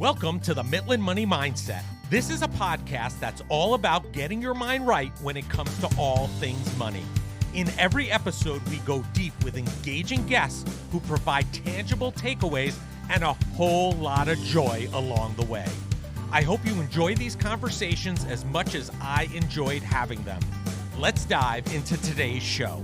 Welcome to the Midland Money Mindset. This is a podcast that's all about getting your mind right when it comes to all things money. In every episode, we go deep with engaging guests who provide tangible takeaways and a whole lot of joy along the way. I hope you enjoy these conversations as much as I enjoyed having them. Let's dive into today's show.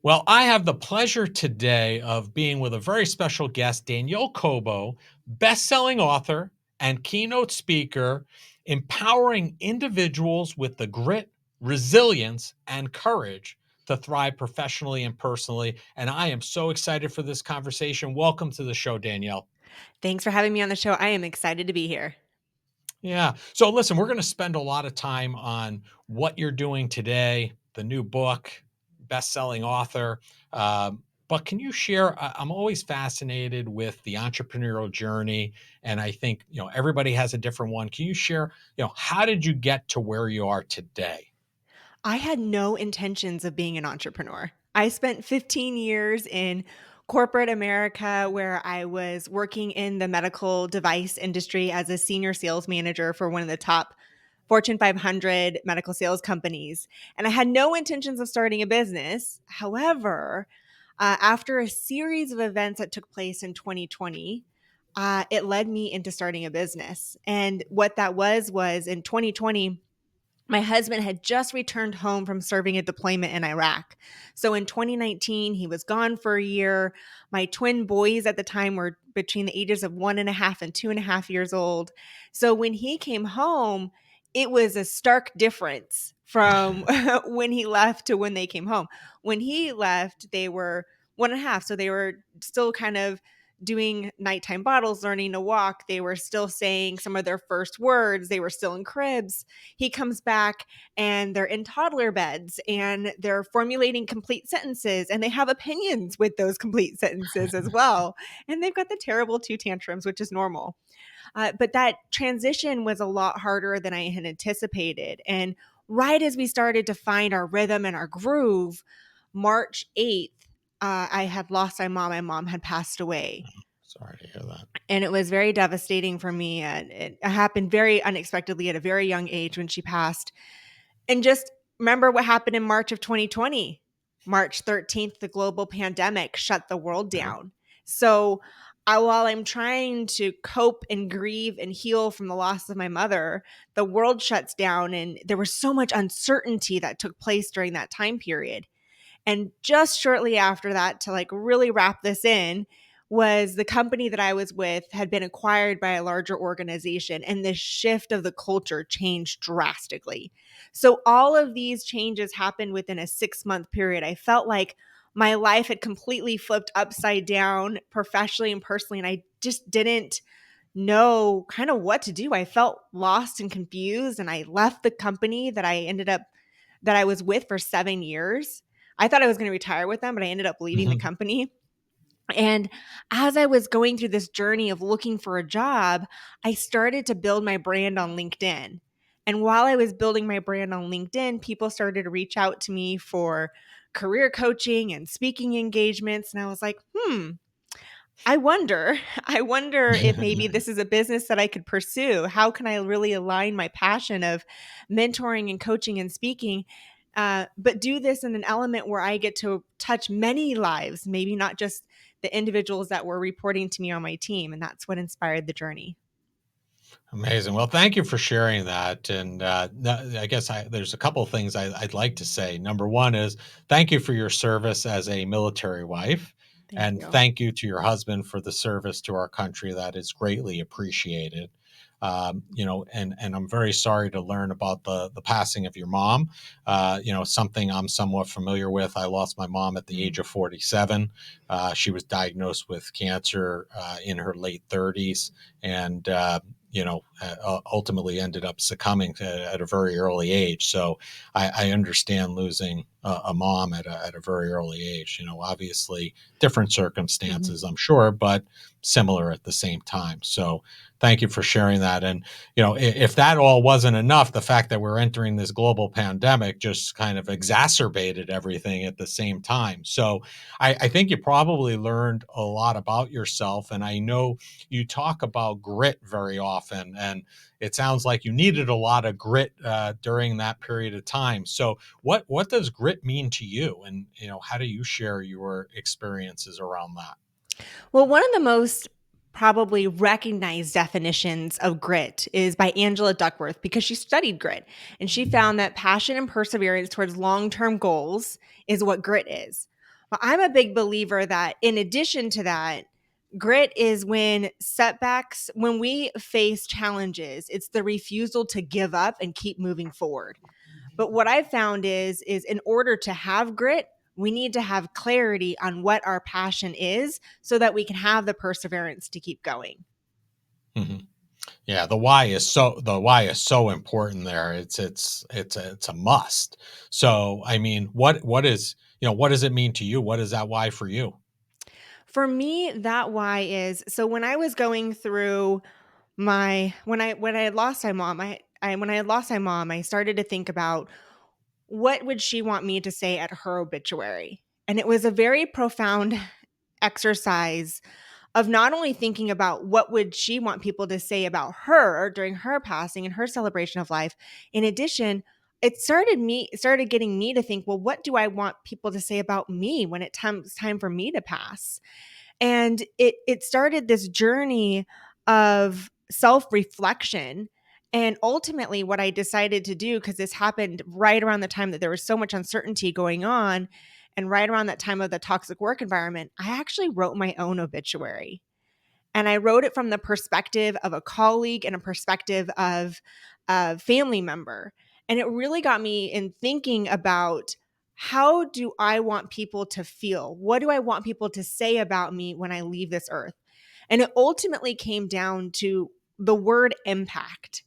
Well, I have the pleasure today of being with a very special guest, Danielle Cobo, best-selling author and keynote speaker, empowering individuals with the grit, resilience, and courage to thrive professionally and personally. And I am so excited for this conversation. Welcome to the show, Danielle. Thanks for having me on the show. I am excited to be here. Yeah. So listen, we're going to spend a lot of time on what you're doing today, the new book, best-selling author. But can you share, I'm always fascinated with the entrepreneurial journey. And I think, everybody has a different one. Can you share, how did you get to where you are today? I had no intentions of being an entrepreneur. I spent 15 years in corporate America where I was working in the medical device industry as a senior sales manager for one of the top Fortune 500 medical sales companies. And I had no intentions of starting a business. However, after a series of events that took place in 2020, it led me into starting a business. And what that was in 2020, my husband had just returned home from serving a deployment in Iraq. So in 2019, he was gone for a year. My twin boys at the time were between the ages of 1.5 and 2.5 years old. So when he came home, it was a stark difference from when he left to when they came home. When he left, they were 1.5. So they were still kind of doing nighttime bottles, learning to walk. They were still saying some of their first words. They were still in cribs. He comes back and they're in toddler beds and they're formulating complete sentences and they have opinions with those complete sentences as well. And they've got the terrible two tantrums, which is normal. But that transition was a lot harder than I had anticipated. And right as we started to find our rhythm and our groove, March 8th, I had lost my mom. My mom had passed away. Sorry to hear that. And it was very devastating for me. And it happened very unexpectedly at a very young age when she passed. And just remember what happened in March of 2020. March 13th, the global pandemic shut the world down. So while I'm trying to cope and grieve and heal from the loss of my mother, the world shuts down and there was so much uncertainty that took place during that time period. And just shortly after that, to really wrap this in, was the company that I was with had been acquired by a larger organization, and the shift of the culture changed drastically. So all of these changes happened within a 6-month period. I felt like my life had completely flipped upside down professionally and personally, and I just didn't know kind of what to do. I felt lost and confused, and I left the company that I was with for 7 years. I thought I was going to retire with them, but I ended up leaving the company. And as I was going through this journey of looking for a job, I started to build my brand on LinkedIn. And while I was building my brand on LinkedIn, people started to reach out to me for career coaching and speaking engagements. And I was like, I wonder if maybe this is a business that I could pursue. How can I really align my passion of mentoring and coaching and speaking, but do this in an element where I get to touch many lives, maybe not just the individuals that were reporting to me on my team. And that's what inspired the journey. Amazing. Well, thank you for sharing that. And I guess there's a couple of things I'd like to say. Number one is thank you for your service as a military wife. Thank you. Thank you to your husband for the service to our country. That is greatly appreciated. And I'm very sorry to learn about the passing of your mom. Something I'm somewhat familiar with. I lost my mom at the age of 47. She was diagnosed with cancer in her late 30s. And ultimately ended up succumbing at a very early age. So I understand losing a mom at a very early age. Obviously different circumstances, I'm sure, but similar at the same time. So thank you for sharing that. And if that all wasn't enough, the fact that we're entering this global pandemic just kind of exacerbated everything at the same time. So I think you probably learned a lot about yourself. And I know you talk about grit very often, and it sounds like you needed a lot of grit during that period of time. So what does grit mean to you? And how do you share your experiences around that? Well, one of the most probably recognized definitions of grit is by Angela Duckworth because she studied grit and she found that passion and perseverance towards long term goals is what grit is. But I'm a big believer that in addition to that, grit is when we face challenges, it's the refusal to give up and keep moving forward. But what I've found is in order to have grit, we need to have clarity on what our passion is so that we can have the perseverance to keep going. hmm Yeah, the why is so important there. It's a must. So I mean, what does it mean to you? What is that why for you? For me, that why is so when I was going through when I had lost my mom, when I had lost my mom, I started to think about what would she want me to say at her obituary? And it was a very profound exercise of not only thinking about what would she want people to say about her during her passing and her celebration of life. In addition, it started getting me to think, well, what do I want people to say about me when it's time for me to pass? And it started this journey of self-reflection. And ultimately, what I decided to do, because this happened right around the time that there was so much uncertainty going on, and right around that time of the toxic work environment, I actually wrote my own obituary. And I wrote it from the perspective of a colleague and a perspective of a family member. And it really got me in thinking about how do I want people to feel? What do I want people to say about me when I leave this earth? And it ultimately came down to the word impact,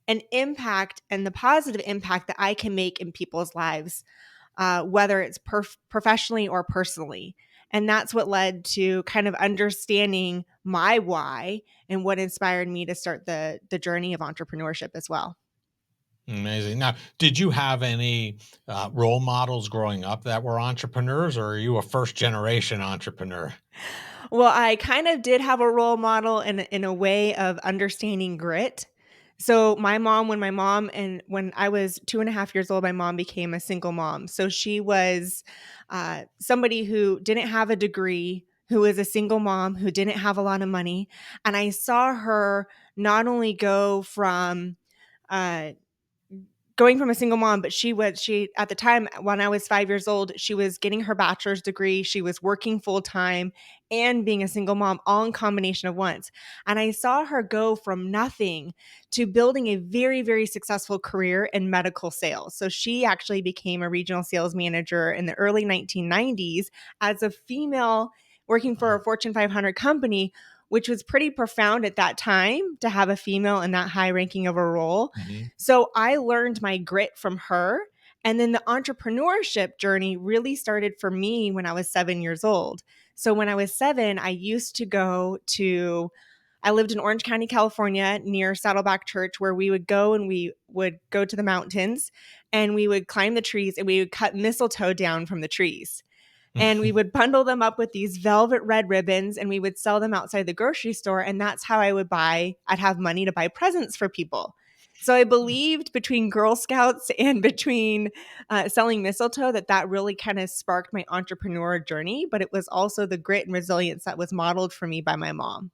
an impact and the positive impact that I can make in people's lives, whether it's professionally or personally. And that's what led to kind of understanding my why and what inspired me to start the journey of entrepreneurship as well. Amazing. Now, did you have any role models growing up that were entrepreneurs, or are you a first generation entrepreneur? Well, I kind of did have a role model in a way of understanding grit. So when I was 2.5 years old, my mom became a single mom. So she was somebody who didn't have a degree, who was a single mom, who didn't have a lot of money. And I saw her not only uh, going from a single mom, but she at the time when I was 5 years old, she was getting her bachelor's degree, she was working full time and being a single mom all in combination of once. And I saw her go from nothing to building a very, very successful career in medical sales. So she actually became a regional sales manager in the early 1990s as a female working for a Wow. Fortune 500 company, which was pretty profound at that time to have a female in that high ranking of a role. hmm So I learned my grit from her. And then the entrepreneurship journey really started for me when I was 7 years old. So when I was seven, I lived in Orange County, California, near Saddleback Church, where we would go to the mountains and we would climb the trees and we would cut mistletoe down from the trees. And we would bundle them up with these velvet red ribbons and we would sell them outside the grocery store. And that's how I'd have money to buy presents for people. So I believed between Girl Scouts and between selling mistletoe that really kind of sparked my entrepreneur journey. But it was also the grit and resilience that was modeled for me by my mom.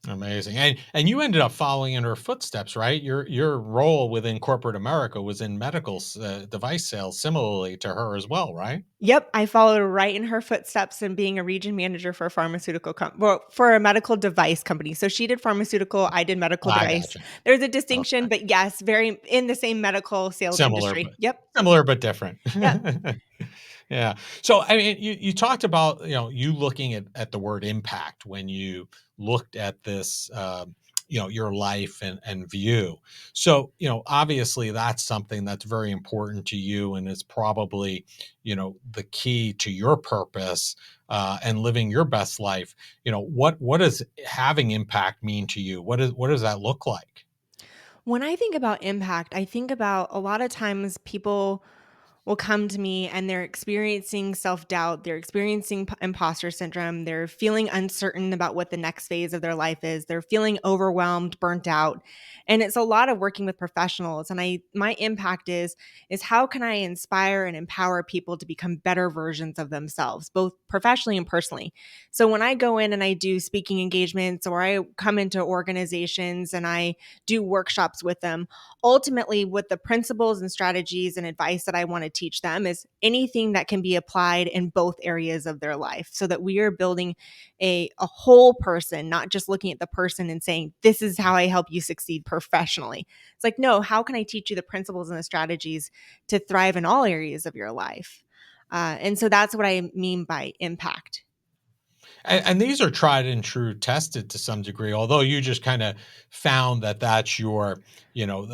Amazing. And you ended up following in her footsteps, right? Your role within corporate America was in medical device sales, similarly to her as well, right? Yep, I followed right in her footsteps in being a region manager for a for a medical device company. So she did pharmaceutical, I did medical I device. gotcha. There's a Okay. distinction, but yes, very in the same medical sales Similar, industry. but Yep. different. Yep. Yeah. So, I mean, you talked about, you looking at the word impact when you looked at this, your life and view. So obviously that's something that's very important to you, and it's probably the key to your purpose and living your best life. What does having impact mean to you? What does that look like? When I think about impact, I think about a lot of times people will come to me and they're experiencing self doubt, they're experiencing imposter syndrome, they're feeling uncertain about what the next phase of their life is, they're feeling overwhelmed, burnt out. And it's a lot of working with professionals. And my impact is how can I inspire and empower people to become better versions of themselves, both professionally and personally. So when I go in and I do speaking engagements, or I come into organizations and I do workshops with them, ultimately what the principles and strategies and advice that I want to teach them is anything that can be applied in both areas of their life, so that we are building a whole person, not just looking at the person and saying, this is how I help you succeed professionally. It's like, no, how can I teach you the principles and the strategies to thrive in all areas of your life? And so that's what I mean by impact. And these are tried and true, tested to some degree. Although you just kind of found that that's your, your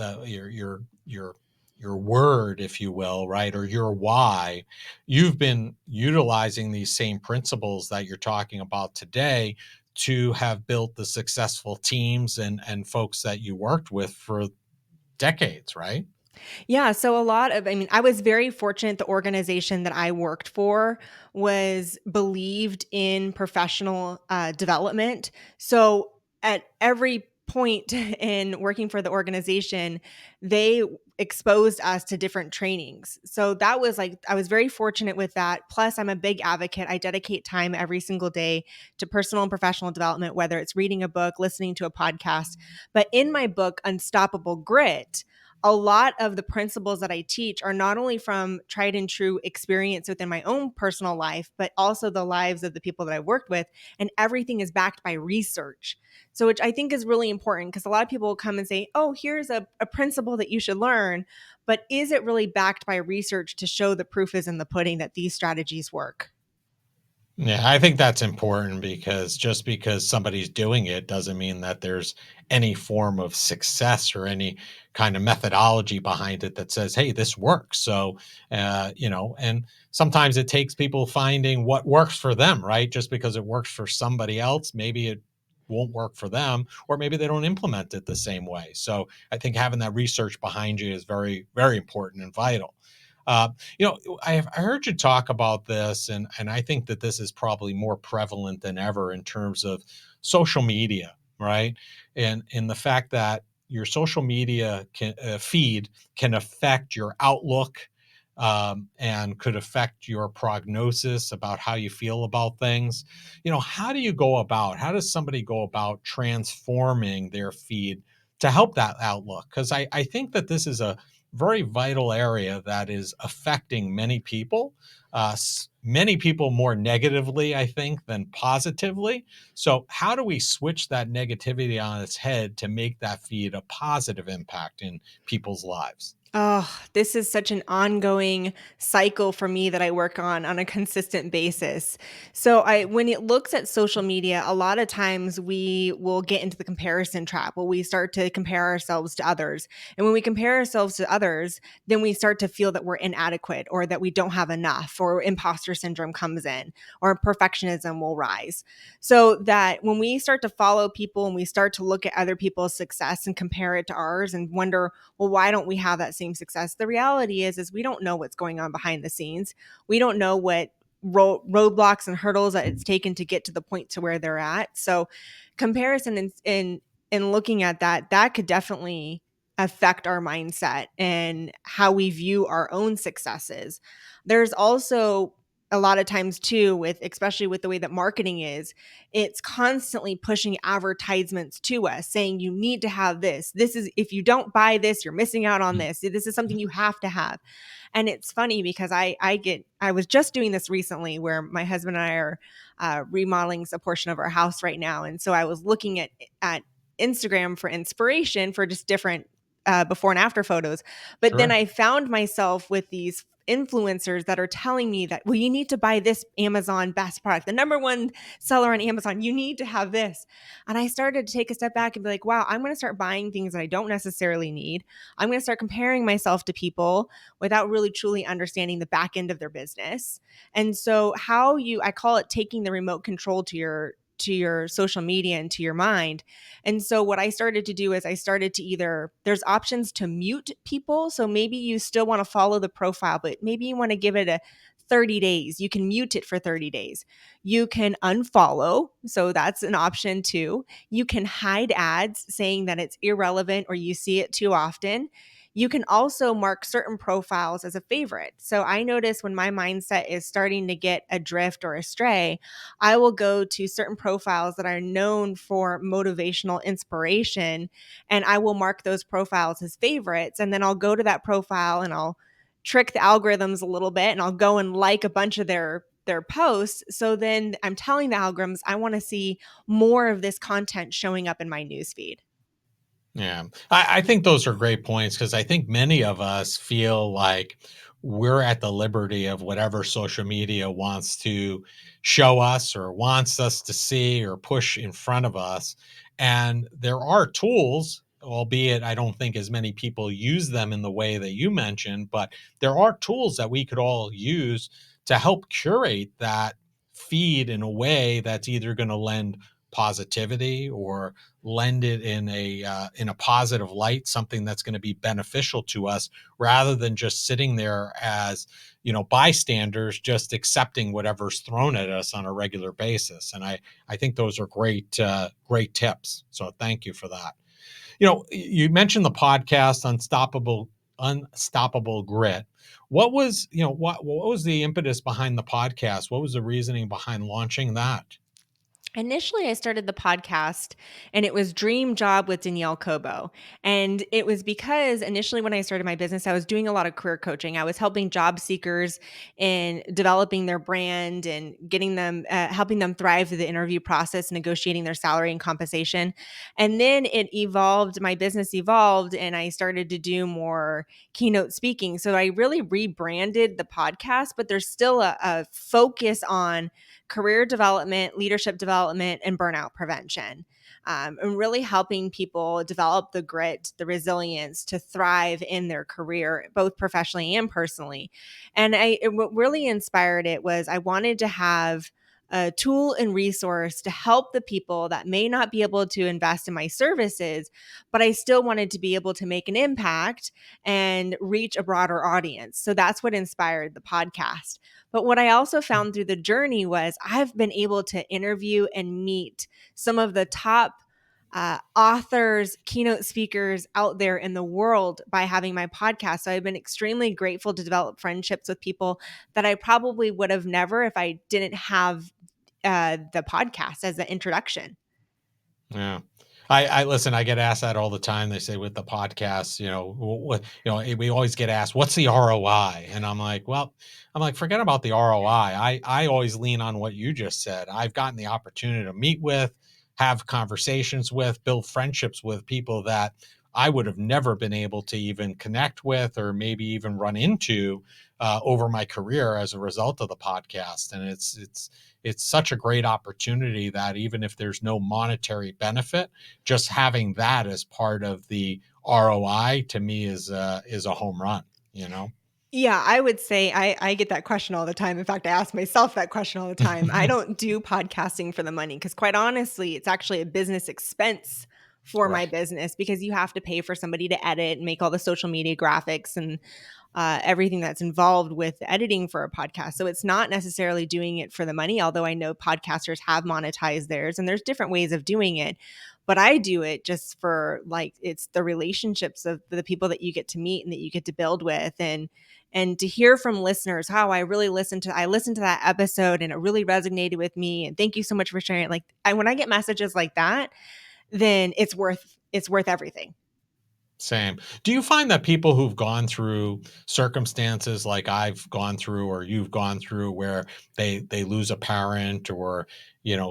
word, if you will, right, or your why. You've been utilizing these same principles that you're talking about today to have built the successful teams and folks that you worked with for decades, right? Yeah. So I was very fortunate. The organization that I worked for was believed in professional development. So at every point in working for the organization, they exposed us to different trainings. So that was like, I was very fortunate with that. Plus, I'm a big advocate. I dedicate time every single day to personal and professional development, whether it's reading a book, listening to a podcast. But in my book, Unstoppable Grit, a lot of the principles that I teach are not only from tried and true experience within my own personal life, but also the lives of the people that I've worked with. And everything is backed by research. So, which I think is really important, because a lot of people will come and say, oh, here's a principle that you should learn. But is it really backed by research to show the proof is in the pudding that these strategies work? Yeah, I think that's important, because just because somebody's doing it doesn't mean that there's any form of success or any kind of methodology behind it that says, hey, this works. So, and sometimes it takes people finding what works for them, right? Just because it works for somebody else, maybe it won't work for them, or maybe they don't implement it the same way. So I think having that research behind you is very, very important and vital. Uh, I heard you talk about this, and I think that this is probably more prevalent than ever in terms of social media, right? And in the fact that your social media feed can affect your outlook, and could affect your prognosis about how you feel about things. How do you go about? How does somebody go about transforming their feed to help that outlook? Because I think that this is a very vital area that is affecting many people, many people more negatively, I think, than positively. So, how do we switch that negativity on its head to make that feed a positive impact in people's lives? Oh, this is such an ongoing cycle for me that I work on a consistent basis. So when it looks at social media, a lot of times we will get into the comparison trap where we start to compare ourselves to others. And when we compare ourselves to others, then we start to feel that we're inadequate, or that we don't have enough, or imposter syndrome comes in, or perfectionism will rise. So that when we start to follow people and we start to look at other people's success and compare it to ours and wonder, well, why don't we have that same success? The reality is we don't know what's going on behind the scenes. We don't know what roadblocks and hurdles that it's taken to get to the point to where they're at. So comparison in looking at that could definitely affect our mindset and how we view our own successes. There's also a lot of times too, with especially with the way that marketing is, it's constantly pushing advertisements to us saying you need to have this. This is, if you don't buy this, you're missing out on this. This is something you have to have. And it's funny because I was just doing this recently where my husband and I are remodeling a portion of our house right now. And so I was looking at Instagram for inspiration for just different before and after photos. But then Sure. I found myself with these influencers that are telling me that, well, you need to buy this Amazon best product, the number one seller on Amazon, you need to have this. And I started to take a step back and be like, wow, I'm going to start buying things that I don't necessarily need. I'm going to start comparing myself to people without really truly understanding the back end of their business. And so I call it taking the remote control to your social media and to your mind. And so what I started to do is I started to there's options to mute people. So maybe you still want to follow the profile, but maybe you want to give it a 30 days. You can mute it for 30 days. You can unfollow. So that's an option too. You can hide ads saying that it's irrelevant or you see it too often. You can also mark certain profiles as a favorite. So I notice when my mindset is starting to get adrift or astray, I will go to certain profiles that are known for motivational inspiration, and I will mark those profiles as favorites. And then I'll go to that profile and I'll trick the algorithms a little bit and I'll go and like a bunch of their posts. So then I'm telling the algorithms I want to see more of this content showing up in my newsfeed. Yeah, I think those are great points because I think many of us feel like we're at the liberty of whatever social media wants to show us or wants us to see or push in front of us. And there are tools, albeit I don't think as many people use them in the way that you mentioned, but there are tools that we could all use to help curate that feed in a way that's either going to lend positivity or lend it in a positive light, something that's going to be beneficial to us, rather than just sitting there as bystanders, just accepting whatever's thrown at us on a regular basis. And I think those are great tips. So thank you for that. You mentioned the podcast Unstoppable Grit. What was what was the impetus behind the podcast? What was the reasoning behind launching that? Initially, I started the podcast and it was Dream Job with Danielle Cobo. And it was because initially, when I started my business, I was doing a lot of career coaching. I was helping job seekers in developing their brand and getting them, helping them thrive through the interview process, negotiating their salary and compensation. And then my business evolved, and I started to do more keynote speaking. So I really rebranded the podcast, but there's still a focus on career development, leadership development, and burnout prevention. And really helping people develop the grit, the resilience to thrive in their career, both professionally and personally. And what really inspired it was I wanted to have a tool and resource to help the people that may not be able to invest in my services, but I still wanted to be able to make an impact and reach a broader audience. So that's what inspired the podcast. But what I also found through the journey was I've been able to interview and meet some of the top authors, keynote speakers out there in the world by having my podcast. So I've been extremely grateful to develop friendships with people that I probably would have never if I didn't have the podcast as an introduction. Yeah. I listen, I get asked that all the time. They say with the podcast, we always get asked, what's the ROI? And forget about the ROI. I always lean on what you just said. I've gotten the opportunity to meet with, have conversations with, build friendships with people that I would have never been able to even connect with or maybe even run into over my career as a result of the podcast. And it's such a great opportunity that even if there's no monetary benefit, just having that as part of the ROI to me is a home run, Yeah, I would say I get that question all the time. In fact, I ask myself that question all the time. I don't do podcasting for the money because, quite honestly, it's actually a business expense for my Right. business because you have to pay for somebody to edit and make all the social media graphics and everything that's involved with editing for a podcast. So it's not necessarily doing it for the money, although I know podcasters have monetized theirs and there's different ways of doing it. But I do it just for it's the relationships of the people that you get to meet and that you get to build with, and to hear from listeners how I listened to that episode and it really resonated with me. And thank you so much for sharing it. When I get messages like that, then it's worth everything. Same. Do you find that people who've gone through circumstances like I've gone through or you've gone through where they lose a parent or,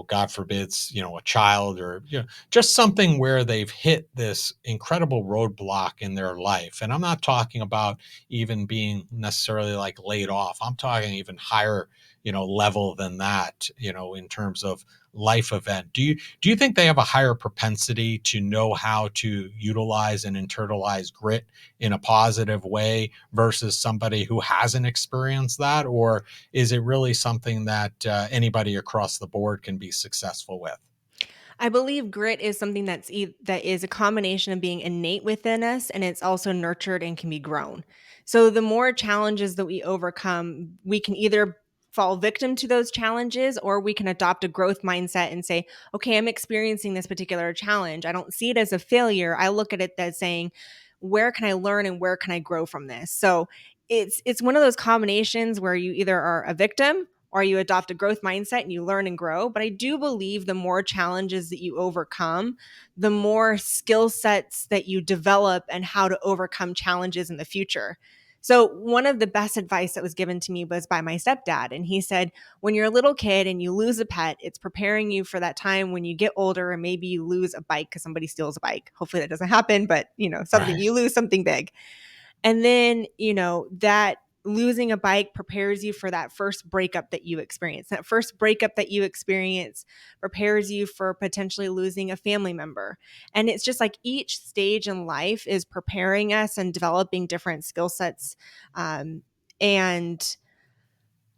God forbids, a child or, just something where they've hit this incredible roadblock in their life. And I'm not talking about even being necessarily like laid off. I'm talking even higher, level than that, in terms of life event. Do you think they have a higher propensity to know how to utilize and internalize grit in a positive way versus somebody who hasn't experienced that? Or is it really something that anybody across the board can be successful with? I believe grit is something that is a combination of being innate within us, and it's also nurtured and can be grown. So the more challenges that we overcome, we can either fall victim to those challenges, or we can adopt a growth mindset and say, okay, I'm experiencing this particular challenge. I don't see it as a failure. I look at it as saying, where can I learn and where can I grow from this? So it's one of those combinations where you either are a victim or you adopt a growth mindset and you learn and grow. But I do believe the more challenges that you overcome, the more skill sets that you develop and how to overcome challenges in the future. So, one of the best advice that was given to me was by my stepdad. And he said, when you're a little kid and you lose a pet, it's preparing you for that time when you get older and maybe you lose a bike because somebody steals a bike. Hopefully that doesn't happen, but something, Right. you lose something big. And then, that losing a bike prepares you for that first breakup that you experience. That first breakup that you experience prepares you for potentially losing a family member. And it's just like each stage in life is preparing us and developing different skill sets, and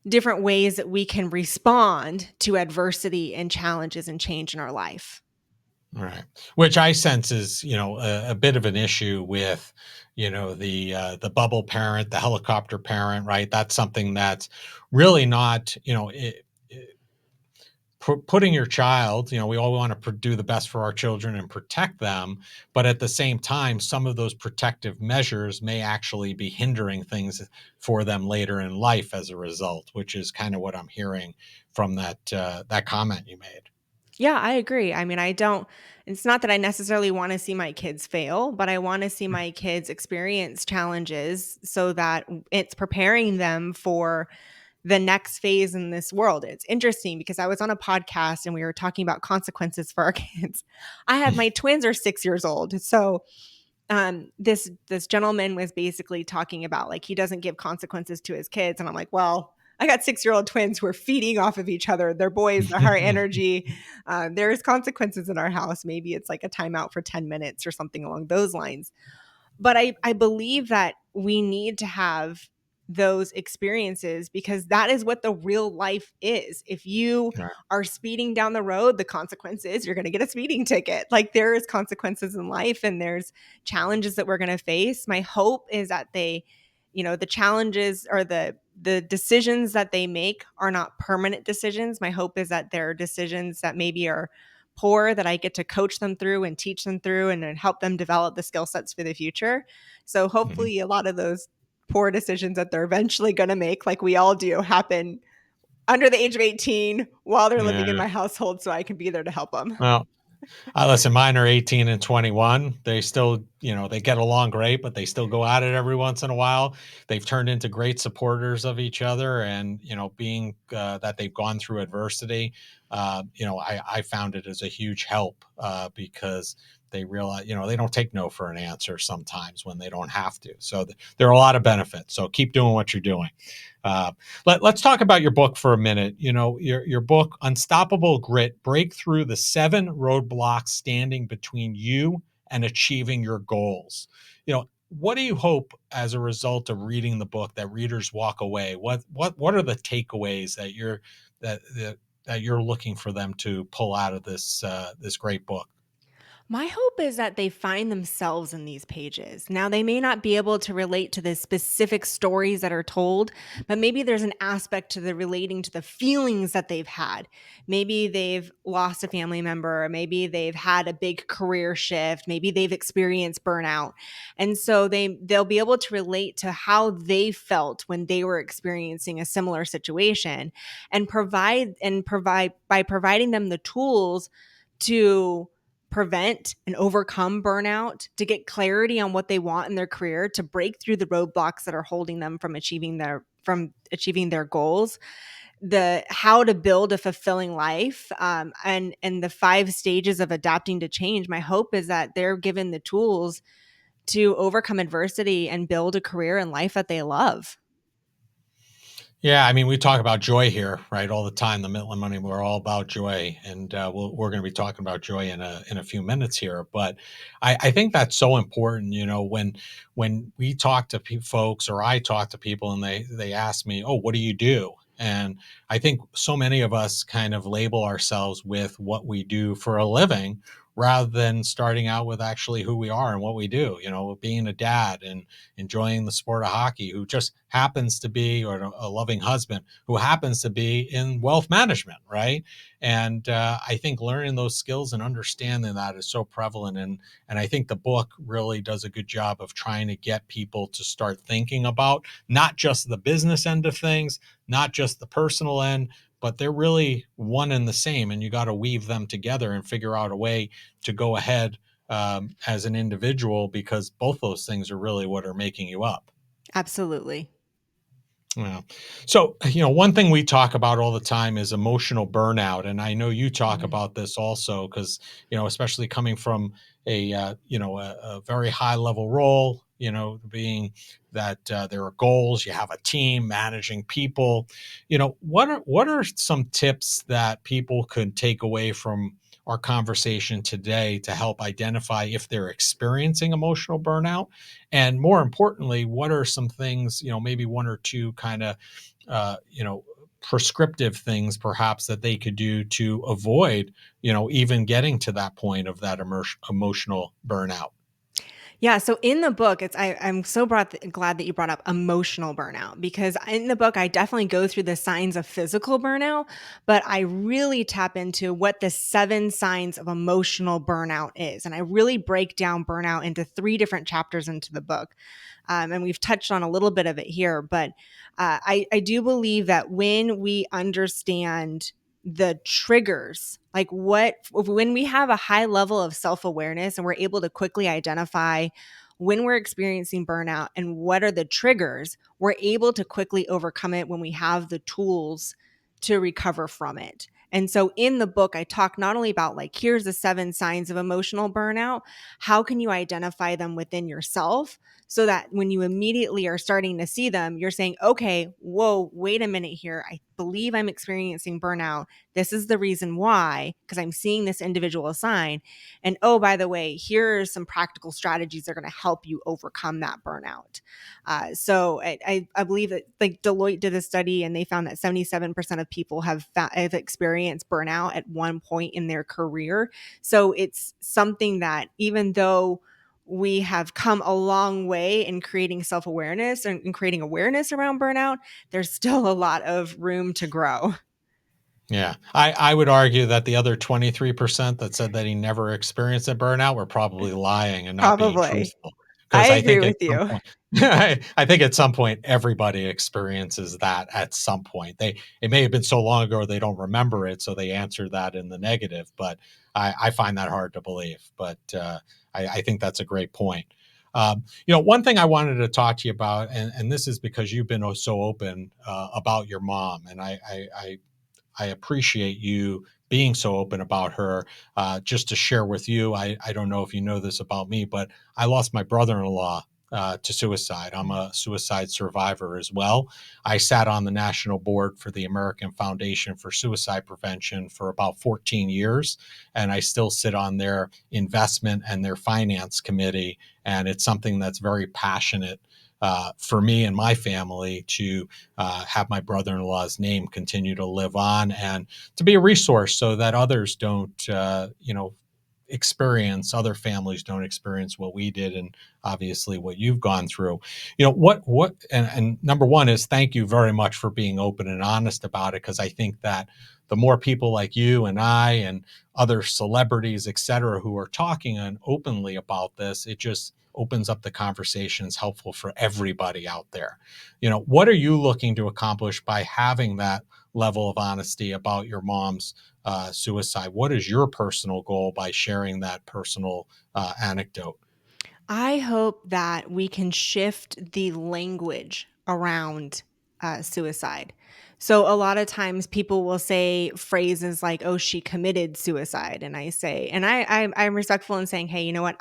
different ways that we can respond to adversity and challenges and change in our life. Right. Which I sense is, a bit of an issue with, the bubble parent, the helicopter parent, right? That's something that's really not, putting your child, we all want to do the best for our children and protect them. But at the same time, some of those protective measures may actually be hindering things for them later in life as a result, which is kind of what I'm hearing from that comment you made. Yeah, I agree. I mean, it's not that I necessarily want to see my kids fail, but I want to see my kids experience challenges so that it's preparing them for the next phase in this world. It's interesting because I was on a podcast and we were talking about consequences for our kids. My twins are 6 years old. So this gentleman was basically talking about like he doesn't give consequences to his kids. And I'm like, well, I got 6-year-old twins who are feeding off of each other. They're boys, they're high energy. There's consequences in our house. Maybe it's like a timeout for 10 minutes or something along those lines. But I believe that we need to have those experiences because that is what the real life is. If you Right. are speeding down the road, the consequence is you're going to get a speeding ticket. Like there is consequences in life and there's challenges that we're going to face. My hope is that the challenges or the decisions that they make are not permanent decisions. My hope is that they're decisions that maybe are poor that I get to coach them through and teach them through and then help them develop the skill sets for the future. So Mhm. hopefully a lot of those poor decisions that they're eventually going to make, like we all do, happen under the age of 18 while they're living in Yeah. my household so I can be there to help them. Well, listen, mine are 18 and 21. They still, they get along great, but they still go at it every once in a while. They've turned into great supporters of each other. And, being that they've gone through adversity, I found it as a huge help because they realize, they don't take no for an answer sometimes when they don't have to. So there are a lot of benefits. So keep doing what you're doing. Uh, let's talk about your book for a minute. Your book, Unstoppable Grit: Break Through the 7 Roadblocks Standing Between You and Achieving Your Goals. What do you hope as a result of reading the book that readers walk away? What are the takeaways that you're looking for them to pull out of this great book? My hope is that they find themselves in these pages. Now, they may not be able to relate to the specific stories that are told, but maybe there's an aspect to the relating to the feelings that they've had. Maybe they've lost a family member, or maybe they've had a big career shift, maybe they've experienced burnout. And so they'll be able to relate to how they felt when they were experiencing a similar situation and provide by providing them the tools to prevent and overcome burnout, to get clarity on what they want in their career, to break through the roadblocks that are holding them from achieving their goals, the how to build a fulfilling life, and the 5 stages of adapting to change. My hope is that they're given the tools to overcome adversity and build a career and life that they love. Yeah, I mean, we talk about joy here, right, all the time. The Midland Money, we're all about joy, and we're going to be talking about joy in a few minutes here. But I think that's so important. When we talk to folks, or I talk to people, and they ask me, "Oh, what do you do?" And I think so many of us kind of label ourselves with what we do for a living, rather than starting out with actually who we are and what we do. Being a dad and enjoying the sport of hockey, who just happens to be, or a loving husband who happens to be in wealth management, right? And I think learning those skills and understanding that is so prevalent. And I think the book really does a good job of trying to get people to start thinking about not just the business end of things, not just the personal end, but they're really one and the same. And you got to weave them together and figure out a way to go ahead as an individual, because both those things are really what are making you up. Absolutely. Yeah. So, one thing we talk about all the time is emotional burnout. And I know you talk Mhm. about this also because, especially coming from a very high level role, being that there are goals, you have a team, managing people. What are some tips that people could take away from our conversation today to help identify if they're experiencing emotional burnout? And more importantly, what are some things, maybe one or two kind of, prescriptive things perhaps that they could do to avoid, even getting to that point of that emotional burnout? Yeah. So in the book, I'm so glad that you brought up emotional burnout, because in the book, I definitely go through the signs of physical burnout, but I really tap into what the 7 signs of emotional burnout is. And I really break down burnout into 3 different chapters into the book. And we've touched on a little bit of it here, but I do believe that when we understand the triggers, like when we have a high level of self-awareness and we're able to quickly identify when we're experiencing burnout and what are the triggers, we're able to quickly overcome it when we have the tools to recover from it. And so in the book, I talk not only about like, here's the 7 signs of emotional burnout, how can you identify them within yourself, so that when you immediately are starting to see them, you're saying, okay, whoa, wait a minute here. I believe I'm experiencing burnout. This is the reason why, because I'm seeing this individual sign. And oh, by the way, here are some practical strategies that are going to help you overcome that burnout. So I believe that, like, Deloitte did a study and they found that 77% of people have experienced burnout at one point in their career. So it's something that, even though we have come a long way in creating self-awareness and in creating awareness around burnout, there's still a lot of room to grow. Yeah. I would argue that the other 23% that said that he never experienced a burnout were probably lying and not being Probably. truthful. I Because I agree think at with some you. point, I think at some point everybody experiences that at some point. It may have been so long ago they don't remember it, so they answer that in the negative. But I find that hard to believe. But I think that's a great point. One thing I wanted to talk to you about, and this is because you've been so open about your mom, and I appreciate you being so open about her. Just to share with you, I don't know if you know this about me, but I lost my brother-in-law to suicide. I'm a suicide survivor as well. I sat on the national board for the American Foundation for Suicide Prevention for about 14 years, and I still sit on their investment and their finance committee. And it's something that's very passionate for me and my family to have my brother-in-law's name continue to live on and to be a resource so that others don't, other families don't experience what we did, and obviously what you've gone through. And number one is thank you very much for being open and honest about it, because I think that the more people like you and I and other celebrities, et cetera, who are talking and openly about this, it just opens up the conversations helpful for everybody out there. What are you looking to accomplish by having that level of honesty about your mom's suicide. What is your personal goal by sharing that personal anecdote? I hope that we can shift the language around suicide. So a lot of times people will say phrases like, "Oh, she committed suicide," and I say, and I'm respectful in saying, "Hey, you know what?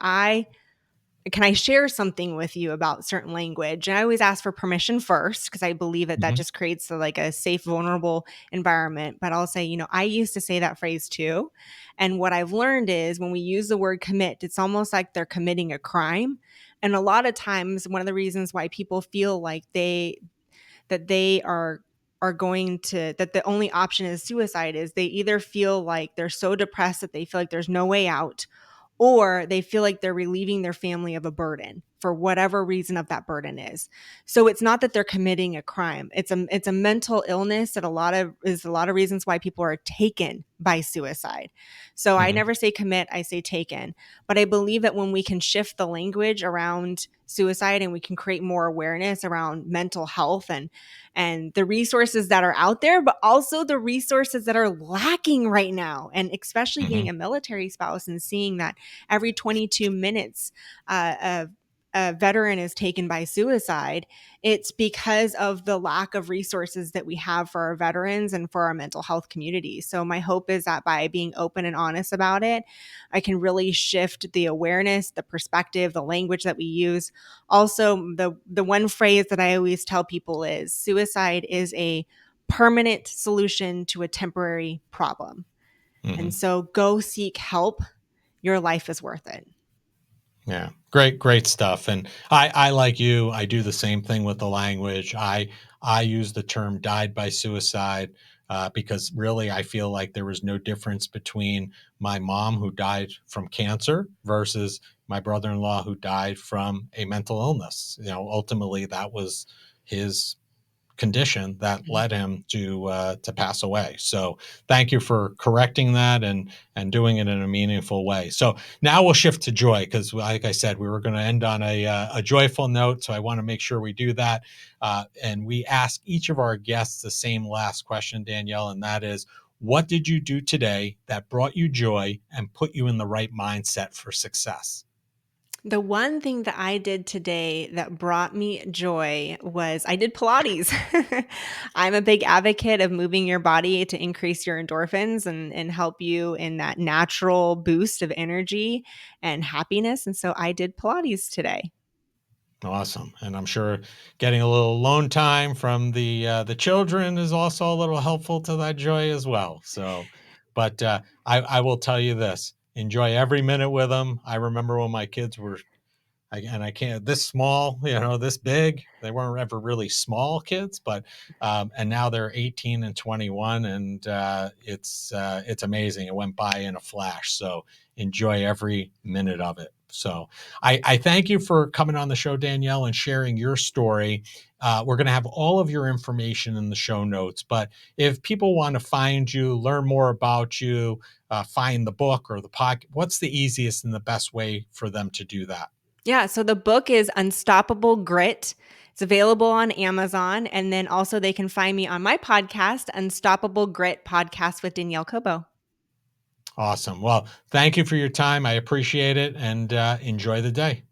Can I share something with you about certain language?" And I always ask for permission first because I believe that that Hmm. just creates like a safe, vulnerable environment. But I'll say, I used to say that phrase too. And what I've learned is when we use the word commit, it's almost like they're committing a crime. And a lot of times, one of the reasons why people feel like they are going to that the only option is suicide is they either feel like they're so depressed that they feel like there's no way out, or they feel like they're relieving their family of a burden for whatever reason of that burden is. So it's not that they're committing a crime. It's a mental illness that a lot of reasons why people are taken by suicide. So I Hmm. never say commit, I say taken. But I believe that when we can shift the language around suicide and we can create more awareness around mental health and the resources that are out there, but also the resources that are lacking right now. And especially Hmm. being a military spouse and seeing that every 22 minutes, a veteran is taken by suicide, it's because of the lack of resources that we have for our veterans and for our mental health community. So my hope is that by being open and honest about it, I can really shift the awareness, the perspective, the language that we use. Also, the one phrase that I always tell people is suicide is a permanent solution to a temporary problem. And Hmm. so go seek help. Your life is worth it. Yeah, great stuff. And I like you, I do the same thing with the language. I use the term "died by suicide" because really I feel like there was no difference between my mom who died from cancer versus my brother-in-law who died from a mental illness. Ultimately that was his condition that Mhm. led him to pass away. So thank you for correcting that and doing it in a meaningful way. So now we'll shift to joy because, like I said, we were going to end on a joyful note. So I want to make sure we do that. And we ask each of our guests the same last question, Danielle, and that is, what did you do today that brought you joy and put you in the right mindset for success? The one thing that I did today that brought me joy was I did Pilates. I'm a big advocate of moving your body to increase your endorphins and help you in that natural boost of energy and happiness. And so I did Pilates today. Awesome, and I'm sure getting a little alone time from the children is also a little helpful to that joy as well. So, but I will tell you this: enjoy every minute with them. I remember when my kids were and I can't this small, this big. They weren't ever really small kids, but and now they're 18 and 21, and it's amazing. It went by in a flash. So enjoy every minute of it. So I thank you for coming on the show, Danielle, and sharing your story. We're going to have all of your information in the show notes, but if people want to find you, learn more about you, find the book or the podcast, what's the easiest and the best way for them to do that? Yeah, so the book is Unstoppable Grit. It's available on Amazon. And then also they can find me on my podcast, Unstoppable Grit Podcast with Danielle Cobo. Awesome. Well, thank you for your time. I appreciate it and enjoy the day.